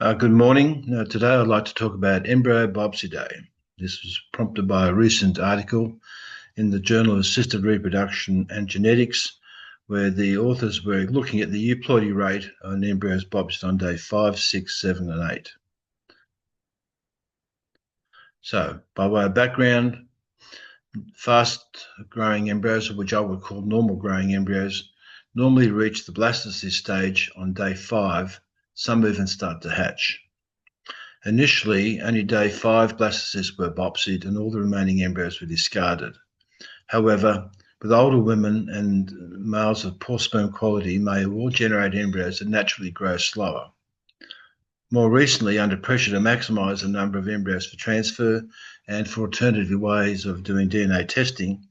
Good morning. Today I'd like to talk about Embryo Biopsy Day. This was prompted by a recent article in the Journal of Assisted Reproduction and Genetics, where the authors were looking at the euploid rate on embryos biopsied on day 5, 6, 7, and 8. So, by way of background, fast-growing embryos, which I would call normal-growing embryos, normally reach the blastocyst stage on day 5. Some even start to hatch. Initially, only day 5 blastocysts were biopsied and all the remaining embryos were discarded. However, with older women and males of poor sperm quality may all generate embryos that naturally grow slower. More recently, under pressure to maximise the number of embryos for transfer and for alternative ways of doing DNA testing,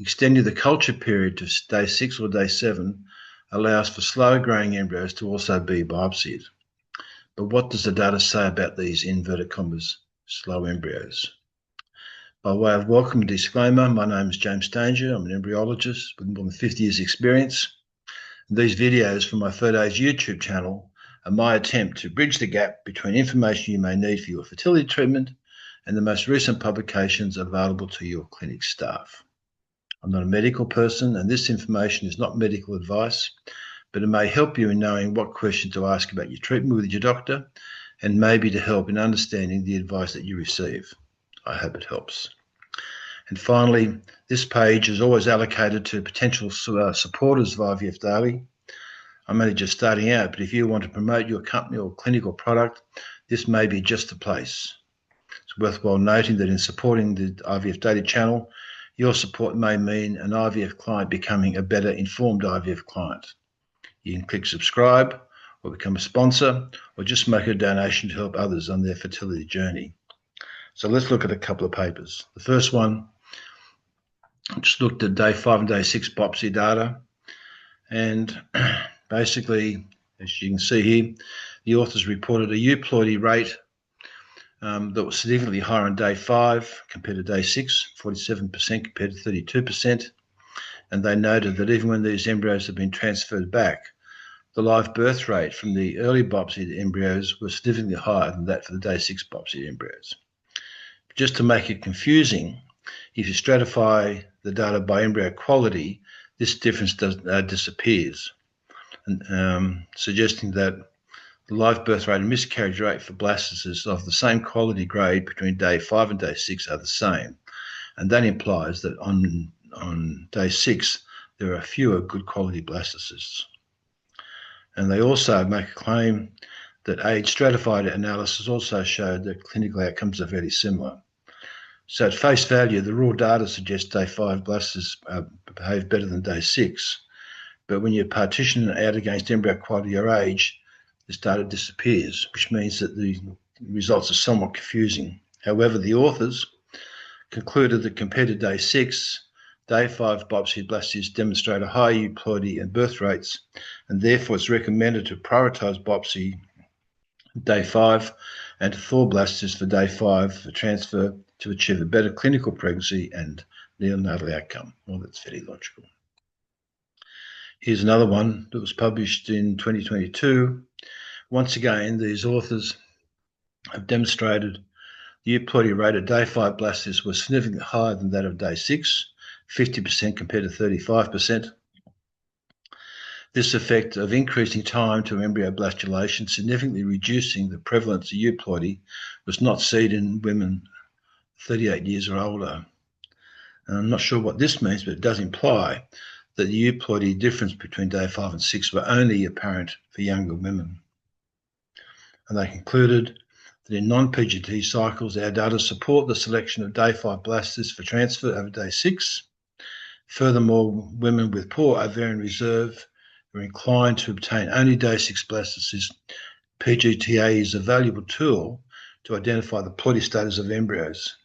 extending the culture period to day 6 or day 7 allows for slower growing embryos to also be biopsied. But what does the data say about these inverted commas slow embryos? By way of welcome disclaimer, my name is James Stanger. I'm an embryologist with more than 50 years experience. These videos from my Fertilize YouTube channel are my attempt to bridge the gap between information you may need for your fertility treatment and the most recent publications available to your clinic staff. I'm not a medical person and this information is not medical advice, but it may help you in knowing what questions to ask about your treatment with your doctor and maybe to help in understanding the advice that you receive. I hope it helps. And finally, this page is always allocated to potential supporters of IVF Daily. I'm only just starting out, but if you want to promote your company or clinical product, this may be just the place. It's worthwhile noting that in supporting the IVF Daily channel, your support may mean an IVF client becoming a better informed IVF client. You can click subscribe or become a sponsor or just make a donation to help others on their fertility journey. So let's look at a couple of papers. The first one just looked at day 5 and day 6 biopsy data. And basically, as you can see here, the authors reported a euploid rate that was significantly higher on day 5 compared to day 6, 47% compared to 32%. And they noted that even when these embryos have been transferred back, the live birth rate from the early biopsied embryos was significantly higher than that for the day 6 biopsied embryos. Just to make it confusing, if you stratify the data by embryo quality, this difference disappears, and, suggesting that the live birth rate and miscarriage rate for blastocysts of the same quality grade between day 5 and day 6 are the same. And that implies that on day 6, there are fewer good quality blastocysts. And they also make a claim that age stratified analysis also showed that clinical outcomes are very similar. So at face value, the raw data suggests day 5 blastocysts behave better than day 6. But when you partition it out against embryo quality or age, this data disappears, which means that the results are somewhat confusing. However, the authors concluded that compared to day 6, day 5 biopsy blastocysts demonstrate a higher euploid and birth rates, and therefore it's recommended to prioritise biopsy day 5 and to thaw blastocysts for day 5 for transfer to achieve a better clinical pregnancy and neonatal outcome. Well, that's very logical. Here's another one that was published in 2022. Once again, these authors have demonstrated the euploid rate at day 5 blastocysts was significantly higher than that of day 6, 50% compared to 35%. This effect of increasing time to embryo blastulation, significantly reducing the prevalence of euploidy, was not seen in women 38 years or older. And I'm not sure what this means, but it does imply that the euploidy difference between day 5 and 6 were only apparent for younger women. And they concluded that in non-PGT cycles, our data support the selection of day 5 blastocysts for transfer over day 6. Furthermore, women with poor ovarian reserve are inclined to obtain only day 6 blastocysts. PGTA is a valuable tool to identify the ploidy status of embryos,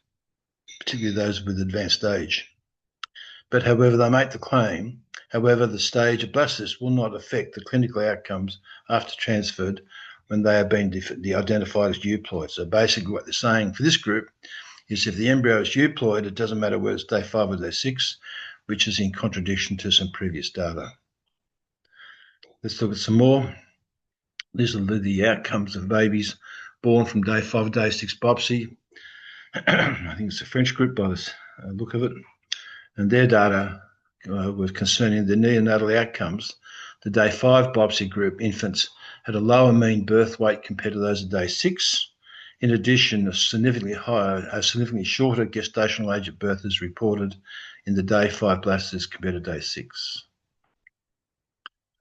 particularly those with advanced age. But however, they make the claim, however, the stage of blastocysts will not affect the clinical outcomes after transferred when they are being identified as euploid. So basically what they're saying for this group is if the embryo is euploid, it doesn't matter whether it's day 5 or day 6, which is in contradiction to some previous data. Let's look at some more. These are the outcomes of babies born from day 5 to day 6 biopsy. I think it's a French group by the look of it. And their data was concerning the neonatal outcomes. The day 5 biopsy group infants had a lower mean birth weight compared to those at day 6. In addition, a significantly shorter gestational age at birth is reported in the day 5 blastocysts compared to day 6.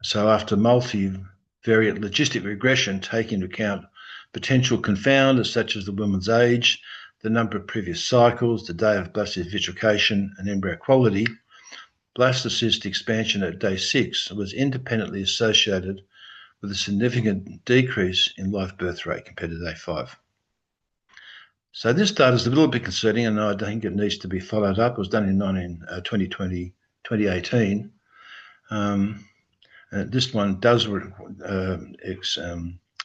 So after multivariate logistic regression, taking into account potential confounders such as the woman's age, the number of previous cycles, the day of blastocyst vitrification, and embryo quality, blastocyst expansion at day 6 was independently associated with a significant decrease in live birth rate compared to day 5. So this data is a little bit concerning, and I think it needs to be followed up. It was done in 2018. This one does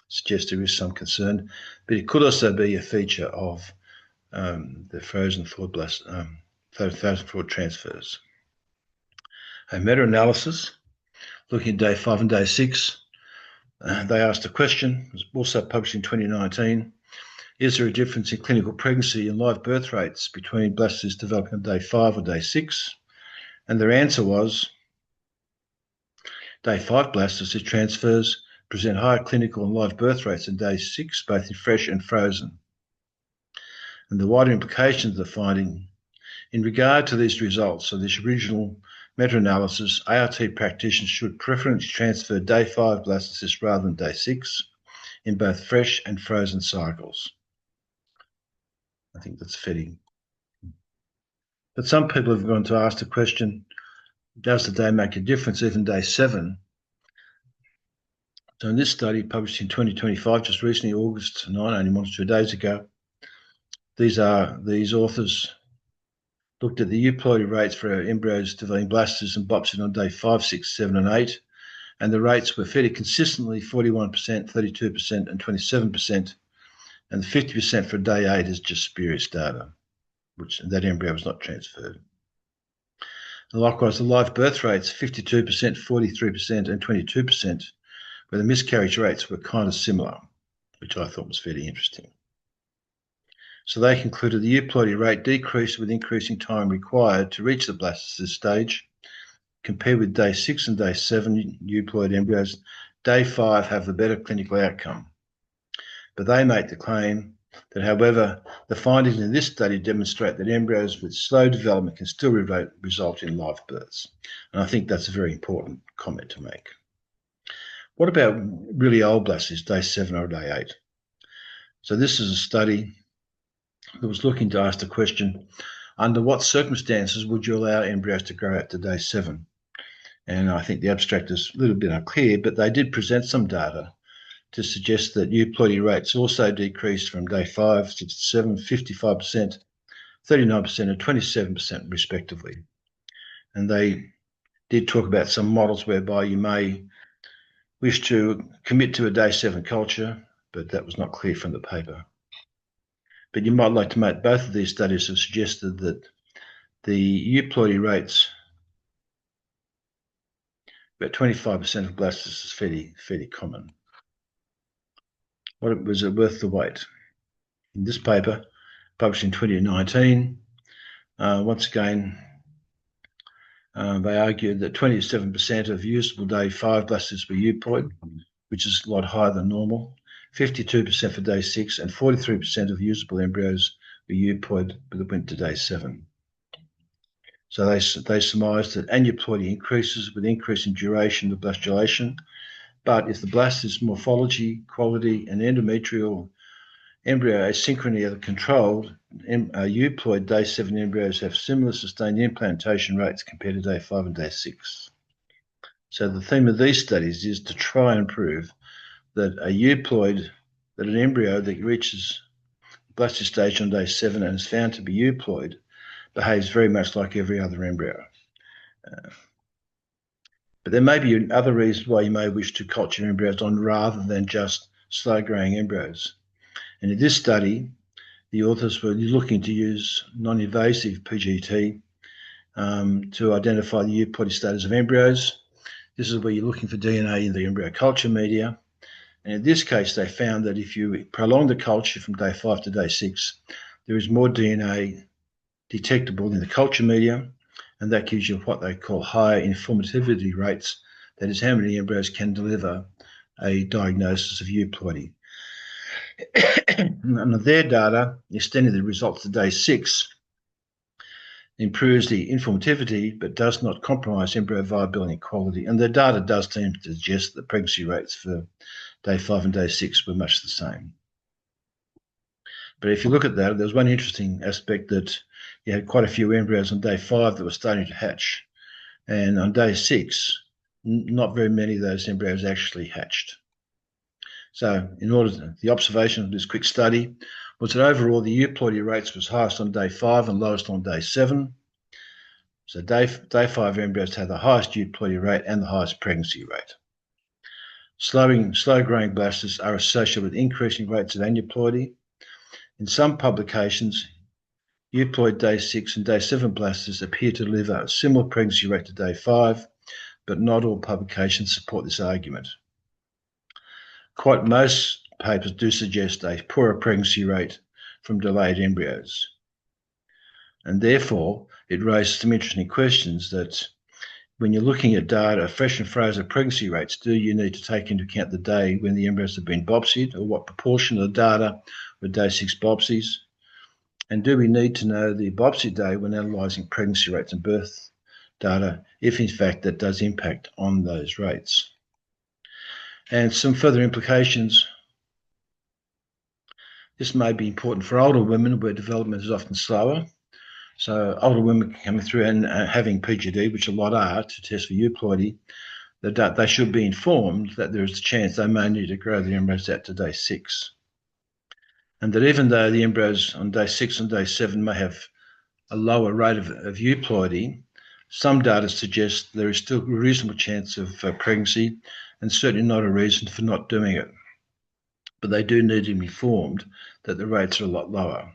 suggest there is some concern, but it could also be a feature of the frozen forward transfers. A meta-analysis looking at day 5 and day 6. They asked a question, it was also published in 2019. Is there a difference in clinical pregnancy and live birth rates between blastocysts developing on day 5 or day 6? And their answer was day 5 blastocyst transfers present higher clinical and live birth rates than day 6, both in fresh and frozen. And the wider implications of the finding in regard to these results of this original meta-analysis, ART practitioners should preferentially transfer day 5 blastocysts rather than day 6 in both fresh and frozen cycles. I think that's fitting. But some people have gone to ask the question, does the day make a difference even day 7? So in this study published in 2025, just recently, August 9, only 1 or 2 days ago, these authors looked at the euploid rates for embryos developing blastocysts and biopsied on day 5, 6, 7, and 8, and the rates were fairly consistently 41%, 32%, and 27%, and 50% for day 8 is just spurious data, which that embryo was not transferred. And likewise, the live birth rates, 52%, 43%, and 22%, where the miscarriage rates were kind of similar, which I thought was fairly interesting. So they concluded the euploid rate decreased with increasing time required to reach the blastocyst stage. Compared with day 6 and day 7 euploid embryos, day 5 have the better clinical outcome. But they make the claim that, however, the findings in this study demonstrate that embryos with slow development can still result in live births. And I think that's a very important comment to make. What about really old blastocysts, day 7 or day 8? So this is a study that was looking to ask the question, under what circumstances would you allow embryos to grow out to day 7? And I think the abstract is a little bit unclear, but they did present some data to suggest that euploid rates also decreased from day 5, 6 to 7, 55%, 39%, and 27% respectively. And they did talk about some models whereby you may wish to commit to a day 7 culture, but that was not clear from the paper. But you might like to note both of these studies have suggested that the euploid rates, about 25% of blastocysts, is fairly common. What was it worth the wait? In this paper, published in 2019, once again, they argued that 27% of usable day 5 blastocysts were euploid, which is a lot higher than normal. 52% for day 6, and 43% of usable embryos were euploid, but it went to day 7. So they surmised that aneuploidy increases with increasing duration of blastulation, but if the blastocyst morphology, quality, and endometrial embryo asynchrony are controlled, euploid day 7 embryos have similar sustained implantation rates compared to day 5 and day 6. So the theme of these studies is to try and prove that an embryo that reaches blastocyst stage on day 7 and is found to be euploid behaves very much like every other embryo. But there may be other reasons why you may wish to culture embryos on rather than just slow-growing embryos. And in this study, the authors were looking to use non-invasive PGT to identify the euploid status of embryos. This is where you're looking for DNA in the embryo culture media. And in this case, they found that if you prolong the culture from day 5 to day 6, there is more DNA detectable in the culture media, and that gives you what they call higher informativity rates. That is how many embryos can deliver a diagnosis of euploidy. And their data, extending the results to day 6, improves the informativity but does not compromise embryo viability and quality. And the data does seem to suggest that pregnancy rates for day 5 and day 6 were much the same. But if you look at that, there's one interesting aspect that you had quite a few embryos on day 5 that were starting to hatch. And on day 6, not very many of those embryos actually hatched. So the observation of this quick study was that overall the euploidy rates was highest on day 5 and lowest on day 7. So day 5 embryos had the highest euploidy rate and the highest pregnancy rate. Slow-growing blastocysts are associated with increasing rates of aneuploidy. In some publications, euploid day 6 and day 7 blastocysts appear to deliver a similar pregnancy rate to day 5, but not all publications support this argument. Quite most papers do suggest a poorer pregnancy rate from delayed embryos. And therefore, it raises some interesting questions that when you're looking at data, fresh and frozen pregnancy rates, do you need to take into account the day when the embryos have been biopsied, or what proportion of the data were day 6 biopsies? And do we need to know the biopsy day when analysing pregnancy rates and birth data, if in fact that does impact on those rates? And some further implications. This may be important for older women where development is often slower. So older women coming through and having PGD, which a lot are, to test for euploidy, that they should be informed that there is a chance they may need to grow the embryos out to day 6. And that even though the embryos on day 6 and day 7 may have a lower rate of euploidy, some data suggest there is still a reasonable chance of pregnancy, and certainly not a reason for not doing it. But they do need to be informed that the rates are a lot lower.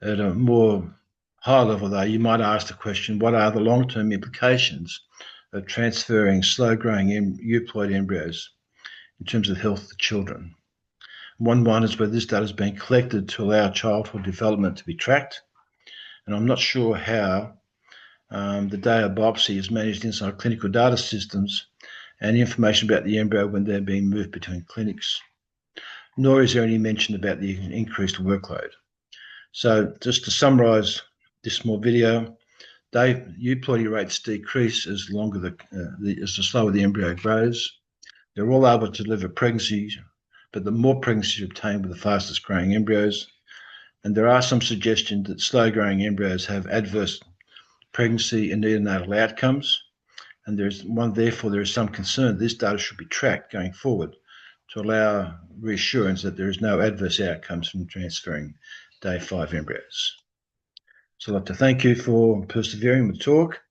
At a more high level, though, you might ask the question, what are the long-term implications of transferring slow-growing euploid embryos in terms of health of children? One wonders whether this data is being collected to allow childhood development to be tracked. And I'm not sure how the day of biopsy is managed inside clinical data systems and information about the embryo when they're being moved between clinics, nor is there any mention about the increased workload. So just to summarise this small video, euploidy rates decrease as the slower the embryo grows. They're all able to deliver pregnancies, but the more pregnancies obtained with the fastest growing embryos. And there are some suggestions that slow-growing embryos have adverse pregnancy and neonatal outcomes. And therefore, there is some concern this data should be tracked going forward to allow reassurance that there is no adverse outcomes from transferring day 5 embryos. So I'd like to thank you for persevering with the talk.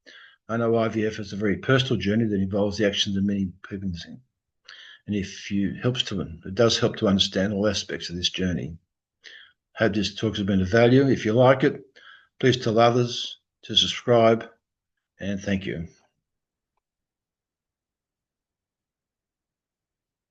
I know IVF is a very personal journey that involves the actions of many people, and it does help to understand all aspects of this journey. Hope this talk has been of value. If you like it, please tell others to subscribe, and thank you.